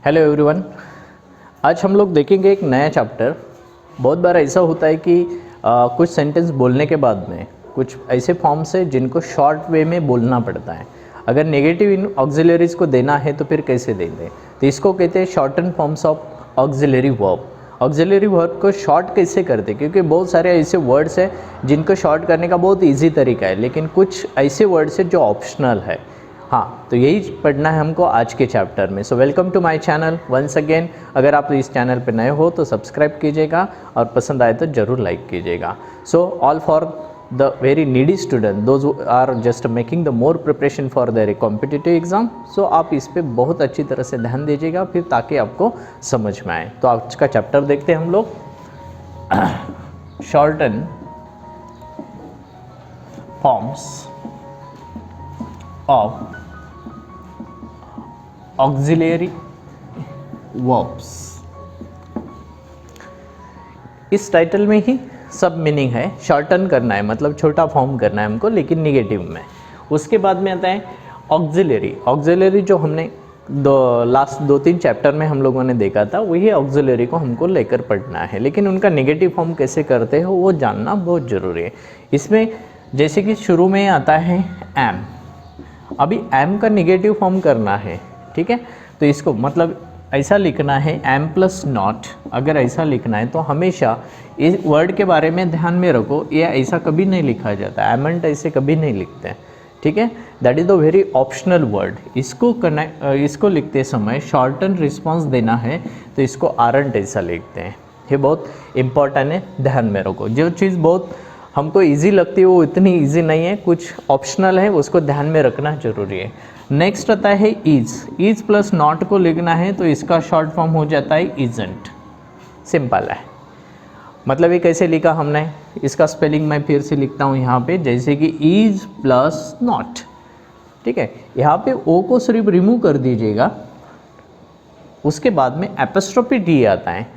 Hello everyone. आज हम लोग देखेंगे एक नया चैप्टर। बहुत बार ऐसा होता है कि कुछ सेंटेंस बोलने के बाद में कुछ ऐसे फॉर्म्स है जिनको शॉर्ट वे में बोलना पड़ता है। अगर नेगेटिव इन ऑक्सिलरीज को देना है तो फिर कैसे देंगे, तो इसको कहते हैं shorten forms of auxiliary verb. Auxiliary verb को शॉर्ट कैसे करते, क्योंकि बहुत सारे ऐसे वर्ड्स हैं जिनको शॉर्ट करने का बहुत ईजी तरीका है, लेकिन कुछ ऐसे वर्ड्स हैं जो ऑप्शनल है। हाँ, तो यही पढ़ना है हमको आज के चैप्टर में। So welcome to my channel once again. अगर आप इस चैनल पर नए हो तो सब्सक्राइब कीजिएगा और पसंद आए तो ज़रूर लाइक कीजिएगा। So all for the very needy student, those are just making the more preparation for their competitive exam, so आप इस पर बहुत अच्छी तरह से ध्यान दीजिएगा फिर, ताकि आपको समझ में आए। तो आज का चैप्टर देखते हैं हम लोग। Shorten forms of auxiliary verbs. इस टाइटल में ही सब मीनिंग है। शॉर्टन करना है मतलब छोटा फॉर्म करना है हमको, लेकिन निगेटिव में। उसके बाद में आता है ऑक्सिलरी। ऑक्सिलरी जो हमने लास्ट 2-3 चैप्टर में हम लोगों ने देखा था, वही ऑक्सिलरी को हमको लेकर पढ़ना है, लेकिन उनका निगेटिव फॉर्म कैसे करते हो वो जानना बहुत ज़रूरी है। इसमें जैसे कि शुरू में आता है एम। अभी एम का निगेटिव फॉर्म करना है, ठीक है। तो इसको मतलब ऐसा लिखना है एम प्लस नॉट। अगर ऐसा लिखना है तो हमेशा इस वर्ड के बारे में ध्यान में रखो, ये ऐसा कभी नहीं लिखा जाता, एमेंट ऐसे कभी नहीं लिखते, ठीक है। That is the very optional word. इसको लिखते समय शॉर्टन रिस्पॉन्स देना है तो इसको आरंट ऐसा लिखते हैं। ये बहुत इंपॉर्टेंट है, ध्यान में रखो। जो चीज़ बहुत हमको इजी लगती है वो इतनी इजी नहीं है, कुछ ऑप्शनल है, उसको ध्यान में रखना जरूरी है। नेक्स्ट आता है इज। इज प्लस नॉट को लिखना है तो इसका शॉर्ट फॉर्म हो जाता है इजंट। सिंपल है। मतलब ये कैसे लिखा हमने, इसका स्पेलिंग मैं फिर से लिखता हूँ यहाँ पे, जैसे कि इज प्लस नॉट, ठीक है। यहाँ पे ओ को सिर्फ रिमूव कर दीजिएगा, उसके बाद में एपोस्ट्रोफी डी आता है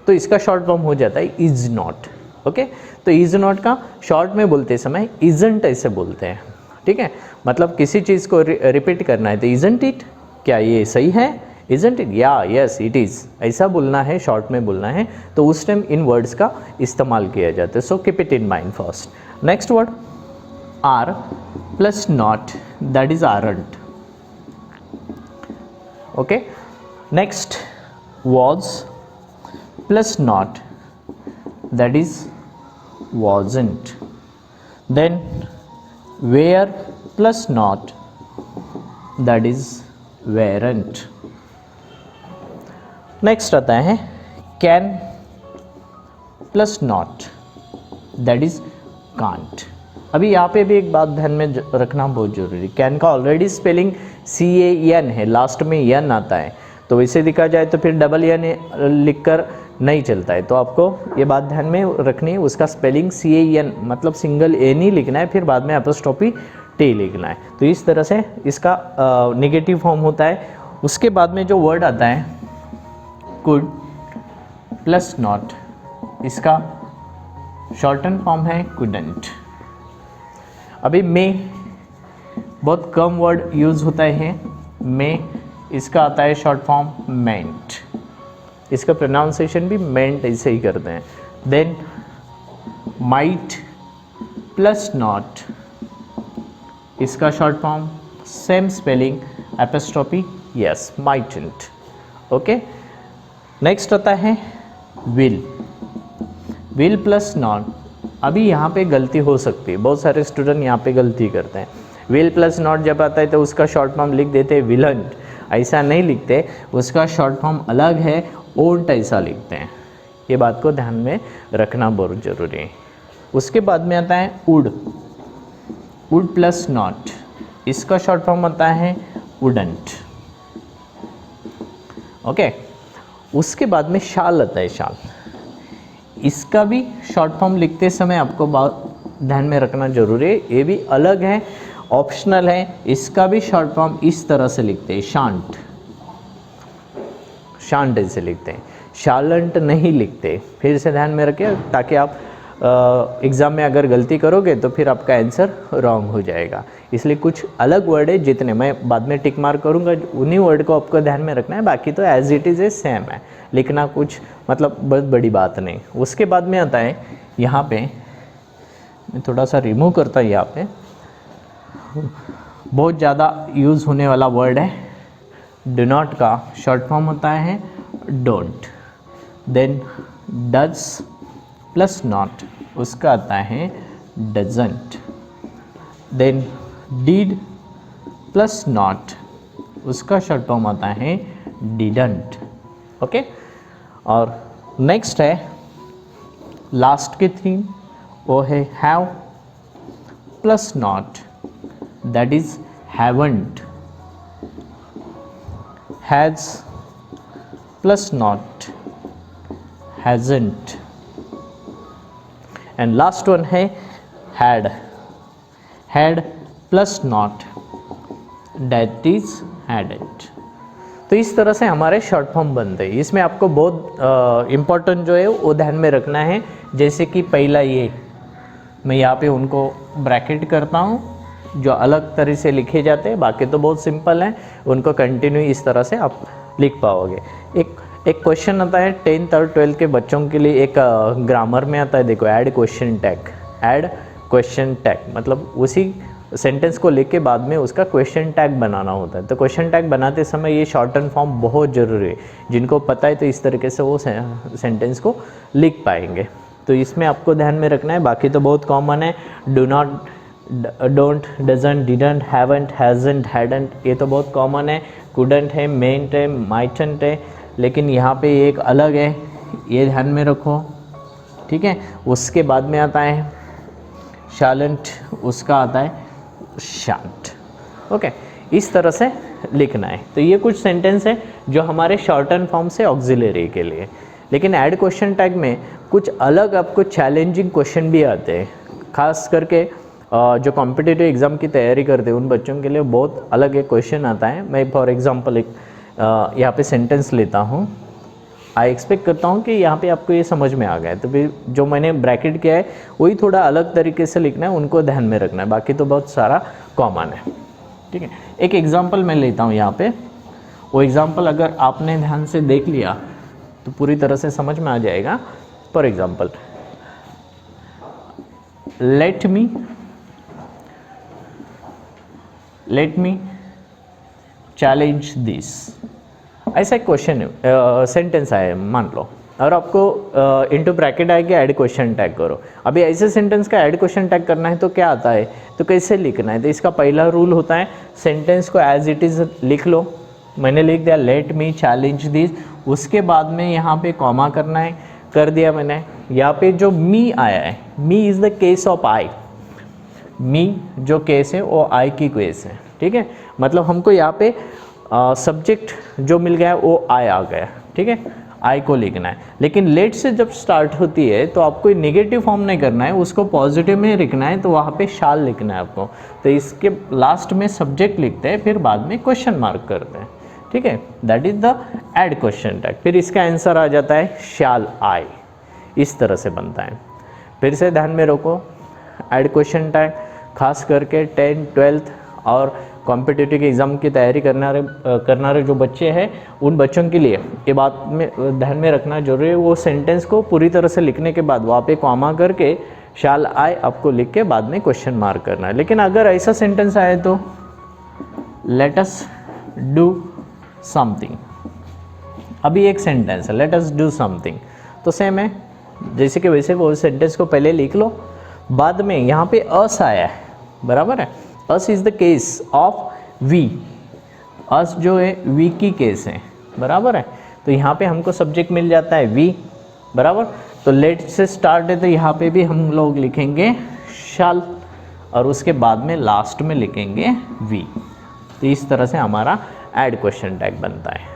तो इसका शॉर्ट फॉर्म हो जाता है इज नॉट। ओके, तो इज नॉट का शॉर्ट में बोलते समय इजंट ऐसे बोलते हैं, ठीक है। मतलब किसी चीज़ को रिपीट करना है तो इजंट इट, क्या ये सही है, इजंट इट, या यस इट इज़, ऐसा बोलना है, शॉर्ट में बोलना है। तो उस टाइम इन वर्ड्स का इस्तेमाल किया जाता है। So keep it in mind first. Next word are plus not, that is aren't. Okay, next was plus not, that is wasn't. Then were plus not, that is weren't. Next आता है can plus not, that is can't. अभी यहाँ पे भी एक बात ध्यान में रखना बहुत जरूरी। कैन का ऑलरेडी स्पेलिंग CAN है, लास्ट में यन आता है, तो वैसे दिखा जाए तो फिर डबल यन लिखकर नहीं चलता है, तो आपको ये बात ध्यान में रखनी है। उसका स्पेलिंग CAN मतलब सिंगल एन ही लिखना है, फिर बाद में एपोस्ट्रोफी टी लिखना है। तो इस तरह से इसका नेगेटिव फॉर्म होता है। उसके बाद में जो वर्ड आता है कुड प्लस नॉट, इसका शॉर्टन फॉर्म है कुडंट। अभी मे बहुत कम वर्ड यूज़ होता है, मे, इसका आता है शॉर्ट फॉर्म मेंट। इसका प्रोनाउंसिएशन भी मेंट ऐसे ही करते हैं। देन माइट प्लस नॉट, इसका short form same spelling apostrophe yes, माइटेंट। Okay, next आता है विल। विल प्लस नॉट, अभी यहाँ पे गलती हो सकती है, बहुत सारे स्टूडेंट यहाँ पे गलती करते हैं। विल प्लस नॉट जब आता है तो उसका शॉर्ट फॉर्म लिख देते हैं विलंट, ऐसा नहीं लिखते, उसका शॉर्ट फॉर्म अलग है, ओंट ऐसा लिखते हैं। ये बात को ध्यान में रखना बहुत जरूरी है। उसके बाद में आता है वुड। वुड प्लस नॉट, इसका शॉर्ट फॉर्म आता है वुडंट। ओके, उसके बाद में शाल आता है, शाल। इसका भी शॉर्ट फॉर्म लिखते समय आपको बात ध्यान में रखना जरूरी है, ये भी अलग है, ऑप्शनल है। इसका भी शॉर्ट फॉर्म इस तरह से लिखते हैं, शांट। शांट ऐसे लिखते हैं, शालंट नहीं लिखते। फिर से ध्यान में रखिए ताकि आप एग्ज़ाम में अगर गलती करोगे तो फिर आपका आंसर रॉन्ग हो जाएगा। इसलिए कुछ अलग वर्ड है, जितने मैं बाद में टिक मार्क करूँगा उन्हीं वर्ड को आपको ध्यान में रखना है, बाकी तो एज इट इज़ सेम है, लिखना कुछ मतलब बहुत बड़ी बात नहीं। उसके बाद में आता है यहाँ पे, मैं थोड़ा सा रिमूव करता हूँ, यहाँ पे बहुत ज़्यादा यूज़ होने वाला वर्ड है डू नॉट का शॉर्ट फॉर्म होता है don't, then does plus not उसका आता है doesn't, then did plus not उसका शॉर्ट फॉर्म आता है डिडंट। ओके, और नेक्स्ट है लास्ट की थीम, वो है have plus not, that is haven't, has plus not hasn't, and last one है had, had plus not that is hadn't. तो इस तरह से हमारे शॉर्ट फॉर्म बनते हैं। इसमें आपको बहुत इम्पोर्टेंट जो है वो ध्यान में रखना है, जैसे कि पहला ये मैं यहाँ पे उनको ब्रैकेट करता हूँ जो अलग तरह से लिखे जाते हैं, बाकी तो बहुत सिंपल हैं, उनको कंटिन्यू इस तरह से आप लिख पाओगे। एक क्वेश्चन आता है 10th और 12th के बच्चों के लिए, एक ग्रामर में आता है, देखो add question tag, add question tag मतलब उसी सेंटेंस को लिख के बाद में उसका क्वेश्चन टैग बनाना होता है। तो क्वेश्चन टैग बनाते समय ये शॉर्टन फॉर्म बहुत ज़रूरी है, जिनको पता है तो इस तरीके से वो सेंटेंस को लिख पाएंगे। तो इसमें आपको ध्यान में रखना है, बाकी तो बहुत कॉमन है, do not, don't, doesn't, didn't, haven't, hasn't, hadn't, ये तो बहुत कॉमन है, कुडंट है, मेंट है, माइटंट है, लेकिन यहाँ पे एक अलग है, ये ध्यान में रखो, ठीक है। उसके बाद में आता है शालंट, उसका आता है शांत। ओके, इस तरह से लिखना है। तो ये कुछ सेंटेंस है जो हमारे शॉर्टन फॉर्म से ऑक्सिलरी के लिए। लेकिन ऐड क्वेश्चन टैग में कुछ अलग आपको चैलेंजिंग क्वेश्चन भी आते हैं, खास करके जो कॉम्पिटिटिव एग्ज़ाम की तैयारी करते हैं उन बच्चों के लिए बहुत अलग एक क्वेश्चन आता है। मैं फॉर एग्जांपल एक यहाँ पे सेंटेंस लेता हूँ, आई एक्सपेक्ट करता हूँ कि यहाँ पे आपको ये समझ में आ गया है, तो फिर जो मैंने ब्रैकेट किया है वही थोड़ा अलग तरीके से लिखना है, उनको ध्यान में रखना है, बाकी तो बहुत सारा कॉमन है, ठीक है। एक एग्जाम्पल मैं लेता हूँ यहाँ पे, वो एग्ज़ाम्पल अगर आपने ध्यान से देख लिया तो पूरी तरह से समझ में आ जाएगा। For example, let me challenge this, ऐसा एक क्वेश्चन सेंटेंस आया मान लो, और आपको इनटू ब्रैकेट आएगा ऐड क्वेश्चन टैग करो। अभी ऐसे सेंटेंस का ऐड क्वेश्चन टैग करना है तो क्या आता है, तो कैसे लिखना है, तो इसका पहला रूल होता है सेंटेंस को एज इट इज़ लिख लो। मैंने लिख दिया लेट मी चैलेंज दिस, उसके बाद में यहाँ पे कॉमा करना है, कर दिया मैंने। यहाँ पे जो मी आया है, me is the case of I, me जो केस है वो आई की केस है, ठीक है। मतलब हमको यहाँ पे सब्जेक्ट जो मिल गया है वो आई आ गया, ठीक है, आई को लिखना है। लेकिन लेट से जब स्टार्ट होती है तो आपको नेगेटिव फॉर्म नहीं करना है, उसको पॉजिटिव में लिखना है, तो वहाँ पे शाल लिखना है आपको। तो इसके लास्ट में सब्जेक्ट लिखते हैं, फिर बाद में क्वेश्चन मार्क करते हैं, ठीक है। That is the add question tag. फिर इसका आंसर आ जाता है शाल आई, इस तरह से बनता है। फिर से ध्यान में रखो, ऐड क्वेश्चन टैग खास करके 10th 12th और कॉम्पिटिटिव एग्ज़ाम की तैयारी करना जो बच्चे हैं उन बच्चों के लिए ये बात में ध्यान में रखना जरूरी है। वो सेंटेंस को पूरी तरह से लिखने के बाद वहाँ पे कॉमा करके शाल आई आपको लिख के बाद में क्वेश्चन मार्क करना है। लेकिन अगर ऐसा सेंटेंस आए तो लेट अस डू समथिंग, अभी एक सेंटेंस है लेट अस डू समथिंग, तो सेम है जैसे कि वैसे वो सेंटेंस को पहले लिख लो, बाद में यहाँ पे अस आया है, बराबर है। Us is the case of we, us जो है वी की केस है, बराबर है। तो यहाँ पे हमको सब्जेक्ट मिल जाता है वी, बराबर। तो लेट से स्टार्ट है तो यहाँ पे भी हम लोग लिखेंगे शाल और उसके बाद में लास्ट में लिखेंगे वी। तो इस तरह से हमारा ऐड क्वेश्चन टैग बनता है।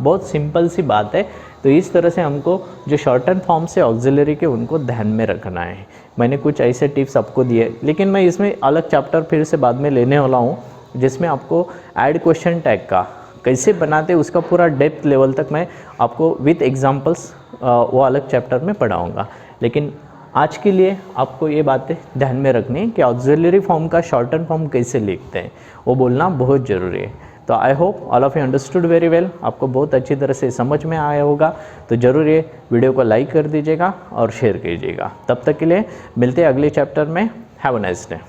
बहुत सिंपल सी बात है। तो इस तरह से हमको जो शॉर्टन फॉर्म से ऑक्सिलरी के उनको ध्यान में रखना है। मैंने कुछ ऐसे टिप्स आपको दिए, लेकिन मैं इसमें अलग चैप्टर फिर से बाद में लेने वाला हूँ जिसमें आपको ऐड क्वेश्चन टैग का कैसे बनाते उसका पूरा डेप्थ लेवल तक मैं आपको विथ एग्जांपल्स वो अलग चैप्टर में पढ़ाऊँगा। लेकिन आज के लिए आपको ये बातें ध्यान में रखनी है कि ऑक्सिलरी फॉर्म का शॉर्टन फॉर्म कैसे लिखते हैं, वो बोलना बहुत ज़रूरी है। तो I hope all of you understood very well, आपको बहुत अच्छी तरह से समझ में आया होगा। तो ज़रूर ये वीडियो को लाइक कर दीजिएगा और शेयर कीजिएगा। तब तक के लिए मिलते हैं अगले चैप्टर में। Have a nice day.